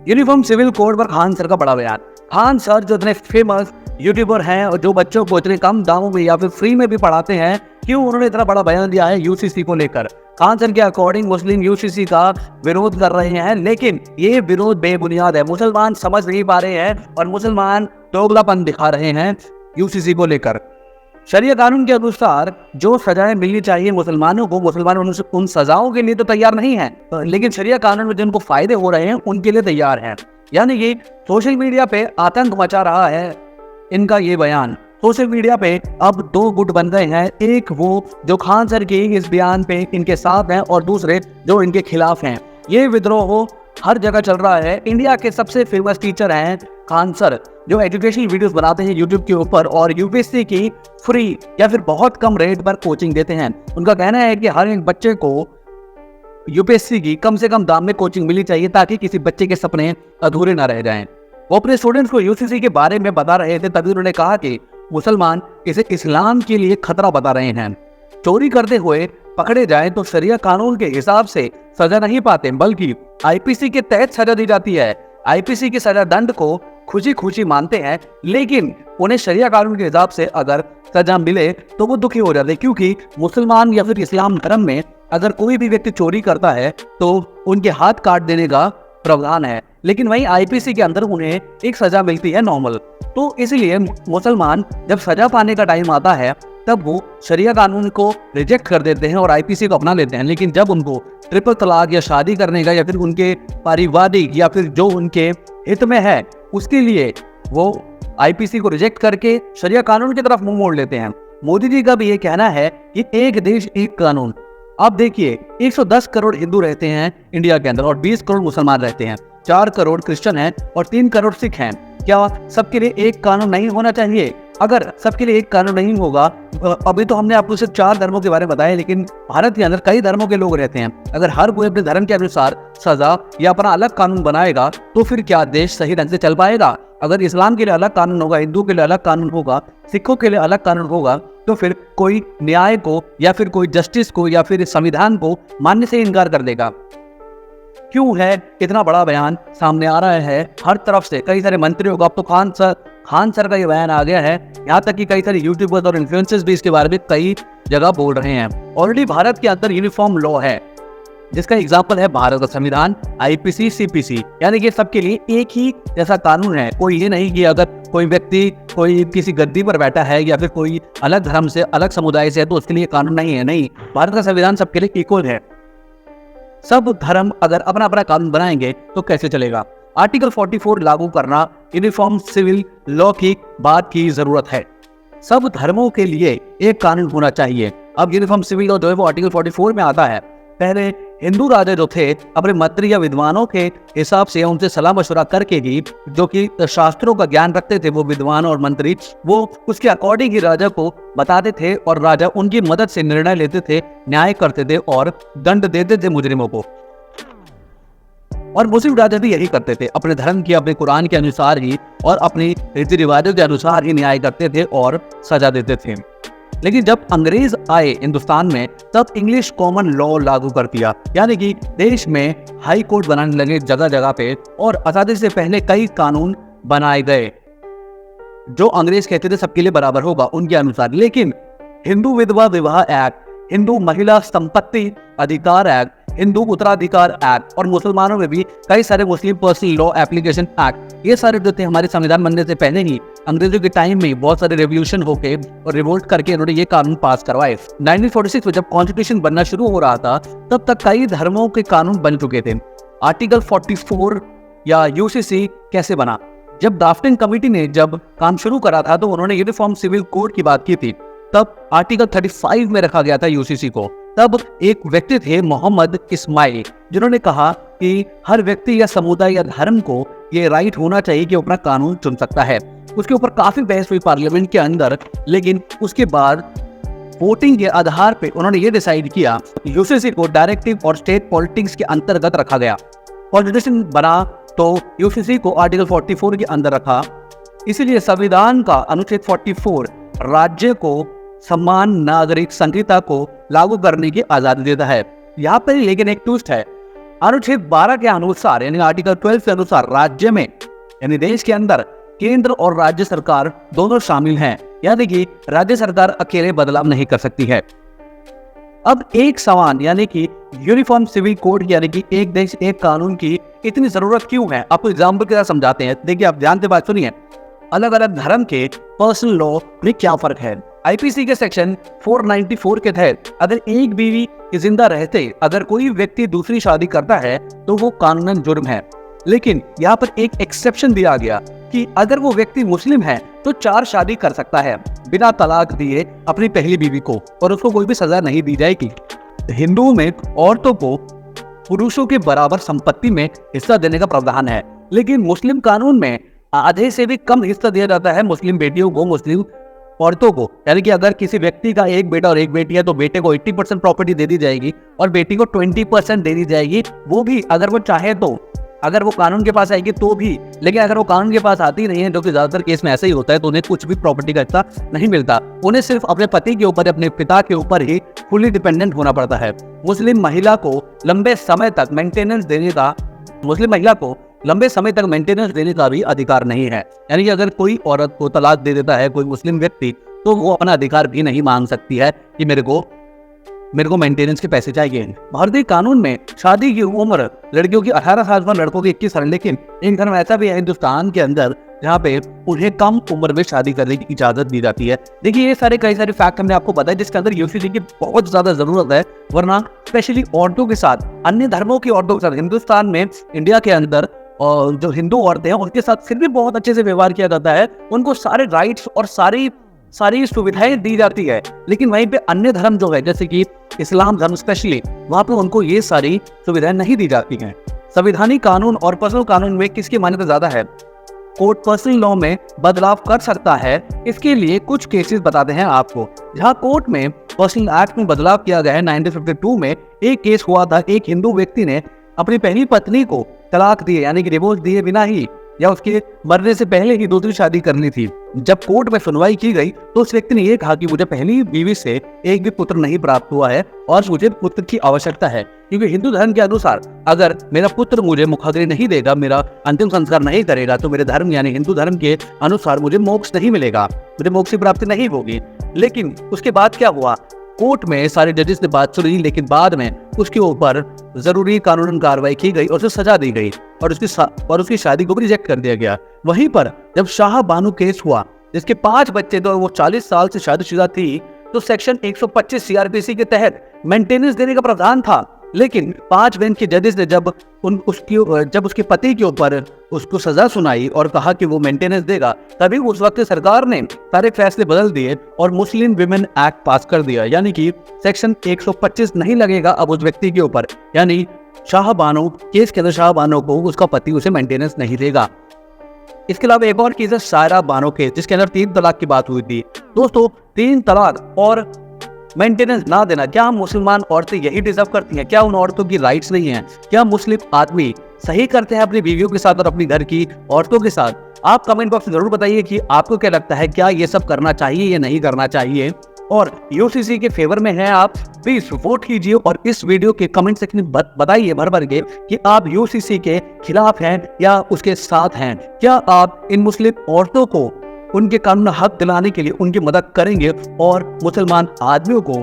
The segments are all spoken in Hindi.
यूनिफॉर्म सिविल कोड पर खान सर का बड़ा बयान। खान सर जो इतने फेमस यूट्यूबर हैं और जो बच्चों को इतने कम दामों में या फिर फ्री में भी पढ़ाते हैं, क्यों उन्होंने इतना बड़ा बयान दिया है यूसीसी को लेकर। खान सर के अकॉर्डिंग मुस्लिम यूसीसी का विरोध कर रहे हैं, लेकिन ये विरोध बेबुनियाद है। मुसलमान समझ नहीं पा रहे हैं और मुसलमान दोगलापन दिखा रहे हैं यूसीसी को लेकर। शरिया कानून के अनुसार जो सजाएं मिलनी चाहिए मुसलमानों को, मुसलमान उन सजाओं के लिए तो तैयार नहीं है, लेकिन शरिया कानून में जिनको फायदे हो रहे हैं उनके लिए तैयार हैं। यानी कि सोशल मीडिया पे आतंक मचा रहा है इनका ये बयान। सोशल मीडिया पे अब दो गुट बन गए हैं, एक वो जो खान सर के इस बयान पे इनके साथ हैं और दूसरे जो इनके खिलाफ हैं। ये विद्रोह हर जगह चल रहा है। इंडिया के सबसे फेमस टीचर हैं खान सर, जो एजुकेशनल वीडियोस बनाते हैं यूट्यूब के ऊपर और यूपीएससी की फ्री या फिर बहुत कम रेट पर कोचिंग देते हैं। उनका कहना है कि हर एक बच्चे को यूपीएससी की कम से कम दाम में कोचिंग मिलनी चाहिए ताकि किसी बच्चे के सपने अधूरे ना रह जाएं। वो अपने स्टूडेंट्स को यूसीसी के बारे में बता रहे थे, तभी उन्होंने कहा कि मुसलमान इसे इस्लाम के लिए खतरा बता रहे हैं। चोरी करते हुए पकड़े जाए तो शरिया कानून के हिसाब से सजा नहीं पाते, बल्कि आईपीसी के तहत सजा दी जाती है। आईपीसी के सजा दंड को खुशी खुशी मानते हैं, लेकिन उन्हें शरिया कानून के हिसाब से अगर सजा मिले तो वो दुखी हो जाते, क्योंकि मुसलमान या फिर इस्लाम धर्म में अगर कोई भी व्यक्ति चोरी करता है तो उनके हाथ काट देने का प्रावधान है, लेकिन वहीं आईपीसी के अंदर उन्हें एक सजा मिलती है नॉर्मल। तो इसलिए मुसलमान जब सजा पाने का टाइम आता है तब वो शरिया कानून को रिजेक्ट कर देते हैं और आईपीसी को अपना लेते हैं, लेकिन जब उनको ट्रिपल तलाक या शादी करने का या फिर उनके पारिवारिक या फिर जो उनके हित में है उसके लिए वो आईपीसी को रिजेक्ट करके शरिया कानून की तरफ मुंह मोड़ लेते हैं। मोदी जी का भी ये कहना है कि एक देश एक कानून। आप देखिए 110 करोड़ हिंदू रहते हैं इंडिया के अंदर और 20 करोड़ मुसलमान रहते हैं, 4 करोड़ क्रिश्चियन हैं और 3 करोड़ सिख हैं। क्या सबके लिए एक कानून नहीं होना चाहिए? अगर सबके लिए एक कानून नहीं होगा, अभी तो हमने आपको सिर्फ 4 धर्मों के बारे में बताया, लेकिन भारत के अंदर कई धर्मों के लोग रहते हैं। अगर हर कोई अपने धर्म के अनुसार सजा या अपना अलग कानून बनाएगा तो फिर क्या देश सही ढंग से चल पाएगा? अगर इस्लाम के लिए अलग कानून होगा, हिंदू के लिए अलग कानून होगा, सिखों के लिए अलग कानून होगा, तो फिर कोई न्याय को या फिर कोई जस्टिस को या फिर संविधान को मानने से इनकार कर देगा। क्यों है इतना बड़ा बयान सामने आ रहा है हर तरफ से? कई सारे मंत्रियों का, अब तो खान सर का ये बयान आ गया है, यहाँ तक कि कई सारे यूट्यूबर्स और इन्फ्लुएंसर्स भी इसके बारे में कई जगह बोल रहे हैं। ऑलरेडी भारत के अंदर यूनिफॉर्म लॉ है, जिसका एग्जाम्पल है भारत का संविधान, आईपीसी, सीपीसी, यानी कि सबके लिए एक ही जैसा कानून है। कोई ये नहीं कि अगर कोई व्यक्ति कोई किसी गद्दी पर बैठा है या फिर कोई अलग धर्म से, अलग समुदाय से है तो उसके लिए कानून नहीं है। नहीं, भारत का संविधान सबके लिए इक्वल है। सब धर्म अगर अपना अपना कानून बनाएंगे तो कैसे चलेगा? आर्टिकल 44 लागू करना यूनिफॉर्म सिविल लॉ की बात की जरूरत है। सब धर्मों के लिए एक कानून होना चाहिए। अब यूनिफॉर्म सिविल लॉ जो है वो आर्टिकल 44 में आता है। पहले हिंदू राजा जो थे अपने मंत्री या विद्वानों के हिसाब से उनसे सलाह मशवरा करके ही, जो कि शास्त्रों का ज्ञान रखते थे वो विद्वान और मंत्री, वो उसके अकॉर्डिंग ही राजा को बताते थे और राजा उनकी मदद से निर्णय लेते थे, न्याय करते थे और दंड देते थे मुजरिमों को। और मुस्लिम राजा भी यही करते थे, अपने धर्म की, अपने कुरान के अनुसार ही और अपनी रीति रिवाजों के अनुसार ही न्याय करते थे और सजा देते थे। लेकिन जब अंग्रेज आए हिंदुस्तान में तब इंग्लिश कॉमन लॉ लागू कर दिया, यानी कि देश में हाई कोर्ट बनाने लगे जगह जगह पे और आजादी से पहले कई कानून बनाए गए जो अंग्रेज कहते थे सबके लिए बराबर होगा उनके अनुसार। लेकिन हिंदू विधवा विवाह एक्ट, हिंदू महिला संपत्ति अधिकार एक्ट, हिंदू उत्तराधिकार एक्ट और मुसलमानों में भी कई सारे मुस्लिम पर्सनल लॉ एप्लीकेशन एक्ट, ये सारे जो थे हमारे संविधान बनने से पहले ही अंग्रेजों के टाइम में बहुत सारे रेवोल्यूशन होके और रिवोल्ट करके उन्होंने ये कानून पास करवाए। 1946 में जब कॉन्स्टिट्यूशन बनना शुरू हो रहा था तब तक कई धर्मों के कानून बन चुके थे। आर्टिकल 44 या यूसीसी कैसे बना? जब ड्राफ्टिंग कमेटी ने जब काम शुरू करा था तो उन्होंने यूनिफॉर्म सिविल कोड की बात की थी, तब आर्टिकल 35 में रखा गया था यूसीसी को। तब एक व्यक्ति थे मोहम्मद इस्माइल, जिन्होंने कहा कि हर व्यक्ति या समुदाय या धर्म को ये राइट होना चाहिए कि अपना कानून चुन सकता है। उसके ऊपर काफी बहस हुई पार्लियामेंट के अंदर, लेकिन उसके बाद वोटिंग के आधार पे उन्होंने ये डिसाइड किया यूसीसी को डायरेक्टिव और स्टेट पॉलिटिक्स के अंतर्गत रखा गया। कॉन्स्टिट्यूशन बना तो यूसीसी को आर्टिकल 44 के अंदर रखा। इसीलिए संविधान का अनुच्छेद 44 राज्य को समान नागरिक संहिता को लागू करने की आजादी देता है। यहाँ पर लेकिन एक ट्विस्ट है, अनुच्छेद 12 के अनुसार यानी आर्टिकल 12 के अनुसार राज्य में यानी देश के अंदर केंद्र और राज्य सरकार दोनों शामिल हैं, यानी कि राज्य सरकार अकेले बदलाव नहीं कर सकती है। अब एक समान यानी कि यूनिफॉर्म सिविल कोड यानी कि एक देश एक कानून की इतनी जरूरत क्यों है, आपको एग्जाम्पल के साथ समझाते हैं। देखिए, आप ध्यान से बात सुनिए। अलग अलग धर्म के पर्सनल लॉ में क्या फर्क है। आईपीसी के सेक्शन 494 के तहत अगर एक बीवी जिंदा रहते अगर कोई व्यक्ति दूसरी शादी करता है तो वो कानूनन जुर्म है। लेकिन यहाँ पर एक एक्सेप्शन दिया गया कि अगर वो व्यक्ति मुस्लिम है तो 4 शादी कर सकता है बिना तलाक दिए अपनी पहली बीवी को, और उसको कोई भी सजा नहीं दी जाएगी। हिंदुओं में औरतों को पुरुषों के बराबर संपत्ति में हिस्सा देने का प्रावधान है, लेकिन मुस्लिम कानून में आधे से भी कम हिस्सा दिया जाता है मुस्लिम बेटियों को, मुस्लिम औरतों को। यानी कि अगर किसी व्यक्ति का एक बेटा और एक बेटी है तो बेटे को 80% प्रॉपर्टी दे दी जाएगी और बेटी को 20% दे दी जाएगी, वो भी अगर वो चाहे तो, अगर वो कानून के पास आएगी तो भी। लेकिन अगर वो कानून के पास आती नहीं है, जो कि ज्यादातर केस में ऐसा ही होता है, तो उन्हें कुछ भी प्रॉपर्टी का हिस्सा नहीं मिलता। उन्हें सिर्फ अपने पति के ऊपर, अपने पिता के ऊपर ही फुली डिपेंडेंट होना पड़ता है। मुस्लिम महिला को लंबे समय तक मेंटेनेंस देने का भी अधिकार नहीं है। यानी कि अगर कोई औरत को तलाक दे देता है कोई मुस्लिम व्यक्ति, तो वो अपना अधिकार भी नहीं मांग सकती है कि मेरे को मेंटेनेंस के पैसे चाहिए। भारतीय कानून में शादी की उम्र लड़कियों की 18 साल पर, लड़कों की 21 साल। लेकिन एक धर्म ऐसा भी है हिंदुस्तान के अंदर जहाँ पे उन्हें कम उम्र में शादी करने की इजाजत दी जाती है। देखिए, ये कई सारे फैक्ट हमने आपको बताया जिसके अंदर यूसीसी की बहुत ज्यादा जरूरत है, वरना स्पेशली औरतों के साथ, अन्य धर्मों की औरतों के साथ हिंदुस्तान में, इंडिया के अंदर और जो हिंदू औरतें हैं उनके साथ फिर भी बहुत अच्छे से व्यवहार किया जाता है। उनको सारे राइट्स और सारी सुविधाएं दी जाती है। लेकिन वहीं पे अन्य धर्म जो है, जैसे कि इस्लाम धर्म स्पेशली, वहां पे उनको ये सारी सुविधाएं नहीं दी जाती हैं। संवैधानिक कानून और पर्सनल कानून में किसकी मान्यता ज्यादा है? कोर्ट पर्सनल लॉ में बदलाव कर सकता है। इसके लिए कुछ केसेस बताते हैं आपको, जहां कोर्ट में पर्सनल एक्ट में बदलाव किया गया है। 1952 में एक केस हुआ था, एक हिंदू व्यक्ति ने अपनी पहली पत्नी को तलाक दिए यानी कि डिवोर्स दिए बिना ही या उसके मरने से पहले ही दूसरी शादी करनी थी। जब कोर्ट में सुनवाई की गई तो उस व्यक्ति ने यह कहा कि मुझे पहली बीवी से एक भी पुत्र नहीं प्राप्त हुआ है और मुझे पुत्र की आवश्यकता है, क्योंकि हिंदू धर्म के अनुसार अगर मेरा पुत्र मुझे मुखाग्नि नहीं देगा, मेरा अंतिम संस्कार नहीं करेगा, तो मेरे धर्म यानी हिंदू धर्म के अनुसार मुझे मोक्ष नहीं मिलेगा, मुझे मोक्ष की प्राप्ति नहीं होगी। लेकिन उसके बाद क्या हुआ? कोर्ट में सारे जजेस ने बात सुनी, लेकिन बाद में उसके ऊपर जरूरी कानूनन कार्रवाई की गई और उसे सजा दी गई और उसकी शादी को भी रिजेक्ट कर दिया गया। वहीं पर जब शाह बानो केस हुआ, जिसके 5 बच्चे थे और वो 40 साल से शादीशुदा थी, तो सेक्शन 125 सीआरपीसी के तहत मेंटेनेंस देने का प्रावधान था। लेकिन 5 बेंच के जजेस ने जब उसके पति के ऊपर उसको सजा सुनाई और कहा कि वो मेंटेनेंस देगा, तभी उस वक्त सरकार ने सारे फैसले बदल दिए और मुस्लिम विमेन एक्ट पास कर दिया। यानी कि सेक्शन 125 नहीं लगेगा अब उस व्यक्ति के ऊपर, यानी शाह बानो केस के अंदर शाह बानो को उसका पति उसे मेंटेनेंस नहीं देगा। इसके अलावा एक और केस है सायरा बानो केस, जिसके अंदर 3 तलाक की बात हुई थी। दोस्तों, 3 तलाक और मेंटेनेंस ना देना, क्या हम मुसलमान औरतें यही डिजर्व करती हैं? क्या उन औरतों की राइट्स नहीं हैं? क्या मुस्लिम आदमी सही करते हैं अपनी बीवियों के साथ और अपनी घर की औरतों के साथ? आप कमेंट बॉक्स में जरूर बताइए कि आपको क्या लगता है, क्या ये सब करना चाहिए या नहीं करना चाहिए। और यूसीसी के फेवर में है आप, प्लीज वोट कीजिए और इस वीडियो के कमेंट सेक्शन में बताइए भर के कि आप यूसीसी के खिलाफ हैं या उसके साथ हैं। क्या आप इन मुस्लिम औरतों को उनके कानून हक दिलाने के लिए उनकी मदद करेंगे और मुसलमान आदमियों को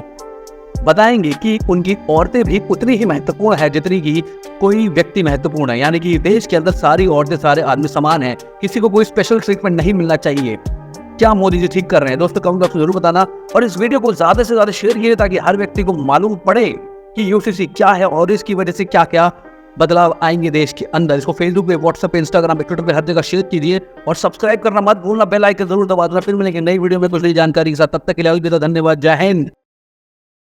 बताएंगे कि उनकी औरतें भी उतनी ही महत्वपूर्ण है जितनी की कोई व्यक्ति महत्वपूर्ण है? यानी कि देश के अंदर सारी औरतें, सारे आदमी समान हैं, किसी को कोई स्पेशल ट्रीटमेंट नहीं मिलना चाहिए। क्या मोदी जी ठीक कर रहे हैं? दोस्तों, कमेंट बॉक्स में जरूर बताना और इस वीडियो को ज्यादा से ज्यादा शेयर कीजिए ताकि हर व्यक्ति को मालूम पड़े कि यूसीसी क्या है और इसकी वजह से क्या क्या बदलाव आएंगे देश के अंदर। इसको फेसबुक पे, व्हाट्सएप पे, इंस्टाग्राम पे, ट्विटर पे हर जगह शेयर कीजिए और सब्सक्राइब करना मत भूलना, बेल आइकन जरूर दबा देना। फिर मिलेंगे नई वीडियो में कुछ नई जानकारी के साथ, तब तक के लिए धन्यवाद। जय हिंद।